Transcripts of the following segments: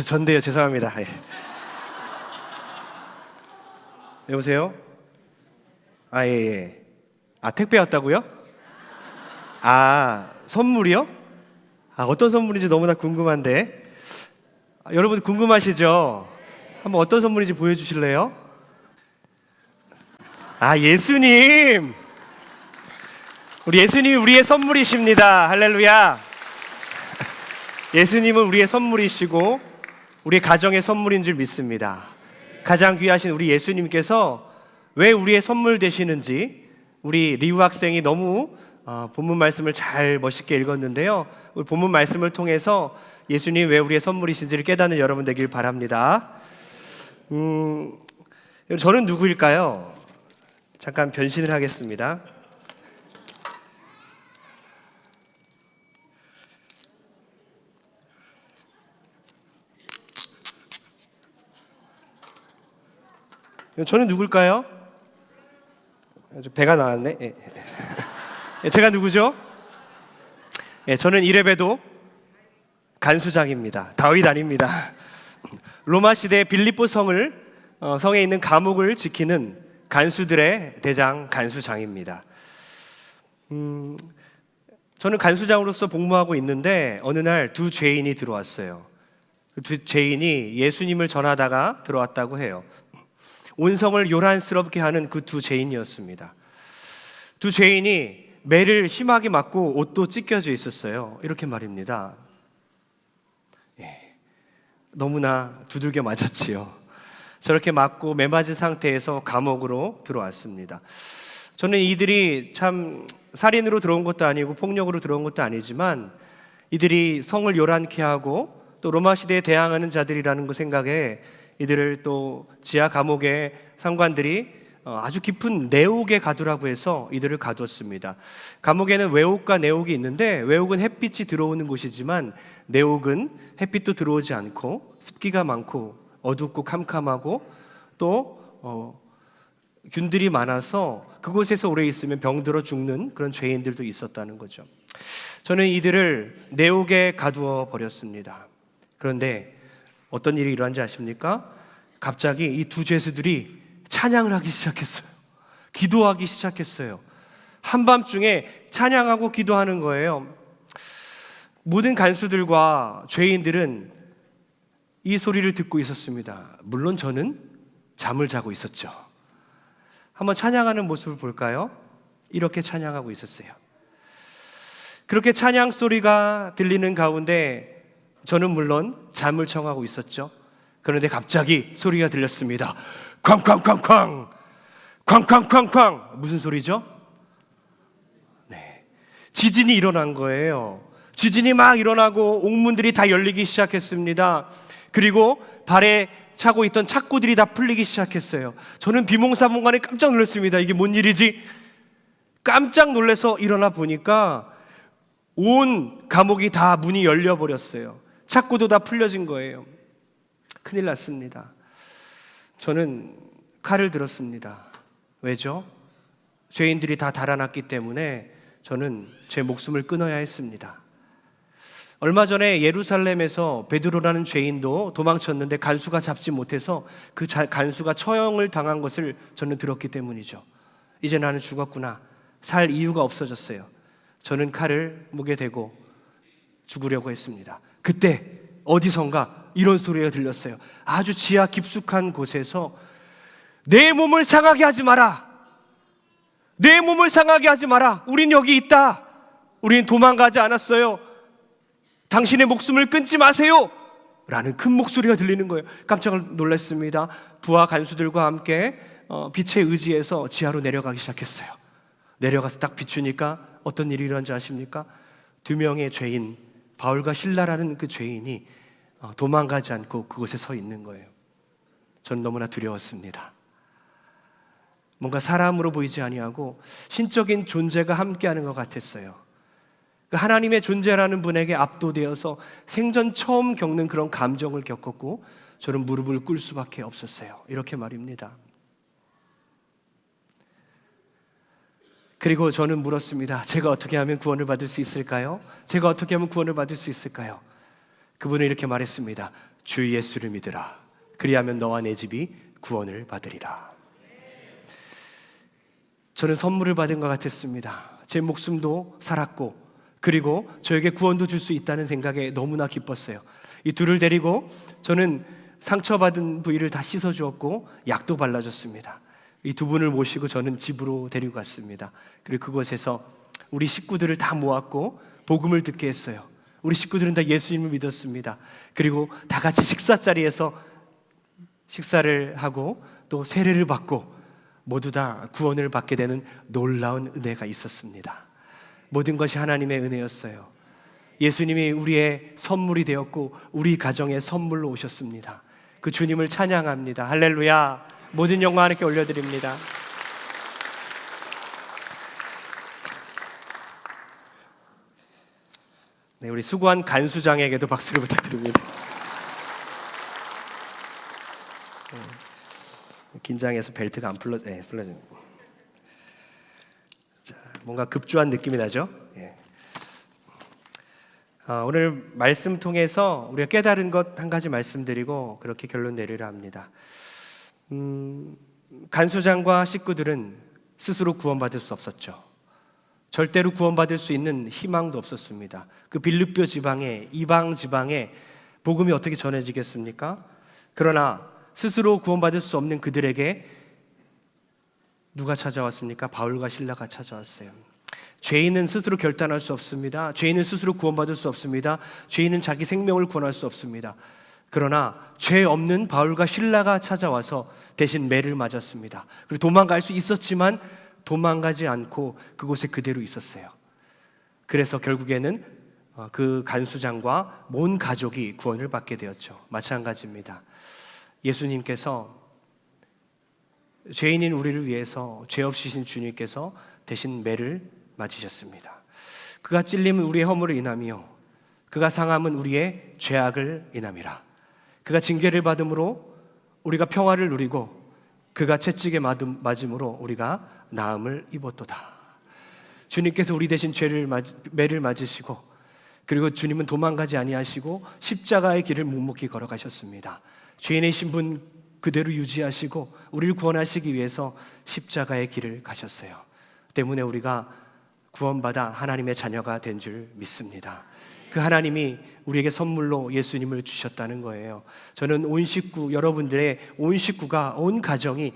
전데요. 죄송합니다. 예. 여보세요? 예, 예. 택배 왔다고요? 선물이요? 어떤 선물인지 너무나 궁금한데. 여러분 궁금하시죠? 한번 어떤 선물인지 보여주실래요? 예수님! 우리 예수님이 우리의 선물이십니다. 할렐루야! 예수님은 우리의 선물이시고 우리의 가정의 선물인 줄 믿습니다. 가장 귀하신 우리 예수님께서 왜 우리의 선물 되시는지 우리 리우 학생이 너무 본문 말씀을 잘 멋있게 읽었는데요. 우리 본문 말씀을 통해서 예수님 왜 우리의 선물이신지를 깨닫는 여러분 되길 바랍니다. 저는 누구일까요? 잠깐 변신을 하겠습니다. 저는 누굴까요? 배가 나왔네. 제가 누구죠? 저는 이래봬도 간수장입니다. 다윗 아닙니다. 로마 시대 빌립보 성에 있는 감옥을 지키는 간수들의 대장 간수장입니다. 저는 간수장으로서 복무하고 있는데 어느 날 두 죄인이 들어왔어요. 그 두 죄인이 예수님을 전하다가 들어왔다고 해요. 온 성을 요란스럽게 하는 그 두 죄인이었습니다. 두 죄인이 매를 심하게 맞고 옷도 찢겨져 있었어요. 이렇게 말입니다. 너무나 두들겨 맞았지요. 저렇게 맞고 매 맞은 상태에서 감옥으로 들어왔습니다. 저는 이들이 참 살인으로 들어온 것도 아니고 폭력으로 들어온 것도 아니지만 이들이 성을 요란케 하고 또 로마 시대에 대항하는 자들이라는 그 생각에 이들을 또 지하 감옥의 상관들이 아주 깊은 내옥에 가두라고 해서 이들을 가두었습니다. 감옥에는 외옥과 내옥이 있는데 외옥은 햇빛이 들어오는 곳이지만 내옥은 햇빛도 들어오지 않고 습기가 많고 어둡고 캄캄하고 또 균들이 많아서 그곳에서 오래 있으면 병들어 죽는 그런 죄인들도 있었다는 거죠. 저는 이들을 내옥에 가두어 버렸습니다. 그런데 어떤 일이 일어난지 아십니까? 갑자기 이 두 죄수들이 찬양을 하기 시작했어요. 기도하기 시작했어요. 한밤중에 찬양하고 기도하는 거예요. 모든 간수들과 죄인들은 이 소리를 듣고 있었습니다. 물론 저는 잠을 자고 있었죠. 한번 찬양하는 모습을 볼까요? 이렇게 찬양하고 있었어요. 그렇게 찬양 소리가 들리는 가운데 저는 물론 잠을 청하고 있었죠. 그런데 갑자기 소리가 들렸습니다. 쾅쾅쾅쾅! 쾅쾅쾅쾅! 무슨 소리죠? 지진이 일어난 거예요. 지진이 막 일어나고 옥문들이 다 열리기 시작했습니다. 그리고 발에 차고 있던 착고들이 다 풀리기 시작했어요. 저는 비몽사몽간에 깜짝 놀랐습니다. 이게 뭔 일이지? 깜짝 놀라서 일어나 보니까 온 감옥이 다 문이 열려버렸어요. 착고도 다 풀려진 거예요. 큰일 났습니다. 저는 칼을 들었습니다. 왜죠? 죄인들이 다 달아났기 때문에 저는 제 목숨을 끊어야 했습니다. 얼마 전에 예루살렘에서 베드로라는 죄인도 도망쳤는데 간수가 잡지 못해서 그 간수가 처형을 당한 것을 저는 들었기 때문이죠. 이제 나는 죽었구나. 살 이유가 없어졌어요. 저는 칼을 목에 대고 죽으려고 했습니다. 그때 어디선가 이런 소리가 들렸어요. 아주 지하 깊숙한 곳에서 내 몸을 상하게 하지 마라. 내 몸을 상하게 하지 마라. 우린 여기 있다. 우린 도망가지 않았어요. 당신의 목숨을 끊지 마세요. 라는 큰 목소리가 들리는 거예요. 깜짝 놀랐습니다. 부하 간수들과 함께 빛에 의지해서 지하로 내려가기 시작했어요. 내려가서 딱 비추니까 어떤 일이 일어난지 아십니까? 두 명의 죄인, 바울과 실라라는 그 죄인이 도망가지 않고 그곳에 서 있는 거예요. 저는 너무나 두려웠습니다. 뭔가 사람으로 보이지 아니하고 신적인 존재가 함께하는 것 같았어요. 하나님의 존재라는 분에게 압도되어서 생전 처음 겪는 그런 감정을 겪었고 저는 무릎을 꿇을 수밖에 없었어요. 이렇게 말입니다. 그리고 저는 물었습니다. 제가 어떻게 하면 구원을 받을 수 있을까요? 제가 어떻게 하면 구원을 받을 수 있을까요? 그분은 이렇게 말했습니다. 주 예수를 믿으라. 그리하면 너와 내 집이 구원을 받으리라. 저는 선물을 받은 것 같았습니다. 제 목숨도 살았고, 그리고 저에게 구원도 줄 수 있다는 생각에 너무나 기뻤어요. 이 둘을 데리고 저는 상처받은 부위를 다 씻어주었고 약도 발라줬습니다. 이 두 분을 모시고 저는 집으로 데리고 갔습니다. 그리고 그곳에서 우리 식구들을 다 모았고 복음을 듣게 했어요. 우리 식구들은 다 예수님을 믿었습니다. 그리고 다 같이 식사 자리에서 식사를 하고 또 세례를 받고 모두 다 구원을 받게 되는 놀라운 은혜가 있었습니다. 모든 것이 하나님의 은혜였어요. 예수님이 우리의 선물이 되었고 우리 가정의 선물로 오셨습니다. 그 주님을 찬양합니다. 할렐루야. 모든 영광 하나님께 올려드립니다. 네, 우리 수고한 간수장에게도 박수를 부탁드립니다. 긴장해서 벨트가 안 풀려집니다. 자, 뭔가 급조한 느낌이 나죠? 예. 오늘 말씀 통해서 우리가 깨달은 것 한 가지 말씀드리고 그렇게 결론 내리려 합니다. 간수장과 식구들은 스스로 구원받을 수 없었죠. 절대로 구원받을 수 있는 희망도 없었습니다. 그 빌립보 지방에, 이방 지방에 복음이 어떻게 전해지겠습니까? 그러나 스스로 구원받을 수 없는 그들에게 누가 찾아왔습니까? 바울과 실라가 찾아왔어요. 죄인은 스스로 결단할 수 없습니다. 죄인은 스스로 구원받을 수 없습니다. 죄인은 자기 생명을 구원할 수 없습니다. 그러나 죄 없는 바울과 실라가 찾아와서 대신 매를 맞았습니다. 그리고 도망갈 수 있었지만 도망가지 않고 그곳에 그대로 있었어요. 그래서 결국에는 그 간수장과 온 가족이 구원을 받게 되었죠. 마찬가지입니다. 예수님께서 죄인인 우리를 위해서 죄 없으신 주님께서 대신 매를 맞으셨습니다. 그가 찔림은 우리의 허물을 인함이요 그가 상함은 우리의 죄악을 인함이라. 그가 징계를 받음으로 우리가 평화를 누리고 그가 채찍에 맞음으로 우리가 나음을 입었도다. 주님께서 우리 대신 매를 맞으시고 그리고 주님은 도망가지 아니하시고 십자가의 길을 묵묵히 걸어가셨습니다. 죄인의 신분 그대로 유지하시고 우리를 구원하시기 위해서 십자가의 길을 가셨어요. 때문에 우리가 구원받아 하나님의 자녀가 된 줄 믿습니다. 그 하나님이 우리에게 선물로 예수님을 주셨다는 거예요. 저는 온 식구, 여러분들의 온 식구가, 온 가정이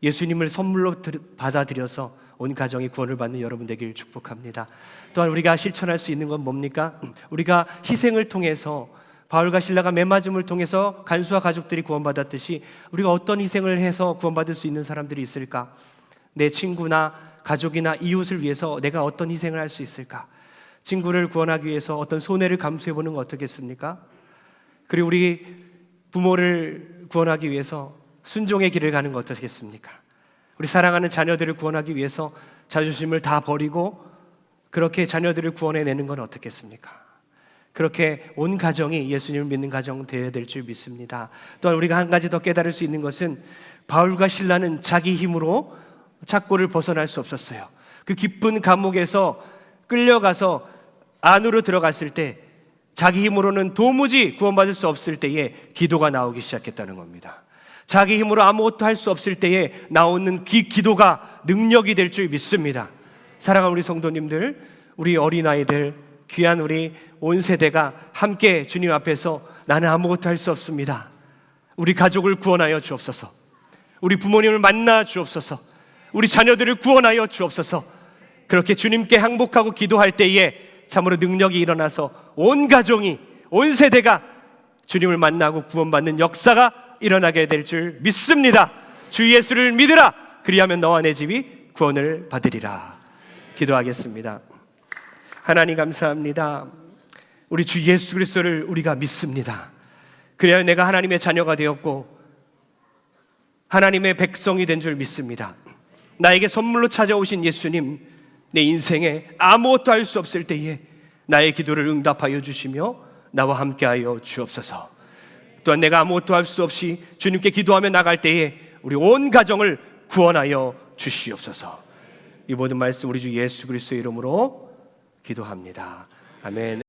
예수님을 선물로 받아들여서 온 가정이 구원을 받는 여러분 되길 축복합니다. 또한 우리가 실천할 수 있는 건 뭡니까? 우리가 희생을 통해서 바울과 실라가 매맞음을 통해서 간수와 가족들이 구원받았듯이 우리가 어떤 희생을 해서 구원받을 수 있는 사람들이 있을까? 내 친구나 가족이나 이웃을 위해서 내가 어떤 희생을 할 수 있을까? 친구를 구원하기 위해서 어떤 손해를 감수해보는 건 어떻겠습니까? 그리고 우리 부모를 구원하기 위해서 순종의 길을 가는 건 어떻겠습니까? 우리 사랑하는 자녀들을 구원하기 위해서 자존심을 다 버리고 그렇게 자녀들을 구원해내는 건 어떻겠습니까? 그렇게 온 가정이 예수님을 믿는 가정 되어야 될 줄 믿습니다. 또한 우리가 한 가지 더 깨달을 수 있는 것은 바울과 실라는 자기 힘으로 착고를 벗어날 수 없었어요. 그 깊은 감옥에서 끌려가서 안으로 들어갔을 때 자기 힘으로는 도무지 구원받을 수 없을 때에 기도가 나오기 시작했다는 겁니다. 자기 힘으로 아무것도 할 수 없을 때에 나오는 기도가 능력이 될 줄 믿습니다. 사랑하는 우리 성도님들, 우리 어린아이들, 귀한 우리 온 세대가 함께 주님 앞에서 나는 아무것도 할 수 없습니다. 우리 가족을 구원하여 주옵소서. 우리 부모님을 만나 주옵소서. 우리 자녀들을 구원하여 주옵소서. 그렇게 주님께 항복하고 기도할 때에 참으로 능력이 일어나서 온 가정이, 온 세대가 주님을 만나고 구원받는 역사가 일어나게 될 줄 믿습니다. 주 예수를 믿으라. 그리하면 너와 내 집이 구원을 받으리라. 기도하겠습니다. 하나님 감사합니다. 우리 주 예수 그리스도를 우리가 믿습니다. 그래야 내가 하나님의 자녀가 되었고 하나님의 백성이 된 줄 믿습니다. 나에게 선물로 찾아오신 예수님, 내 인생에 아무것도 할 수 없을 때에 나의 기도를 응답하여 주시며 나와 함께하여 주옵소서. 또한 내가 아무것도 할 수 없이 주님께 기도하며 나갈 때에 우리 온 가정을 구원하여 주시옵소서. 이 모든 말씀 우리 주 예수 그리스도의 이름으로 기도합니다. 아멘.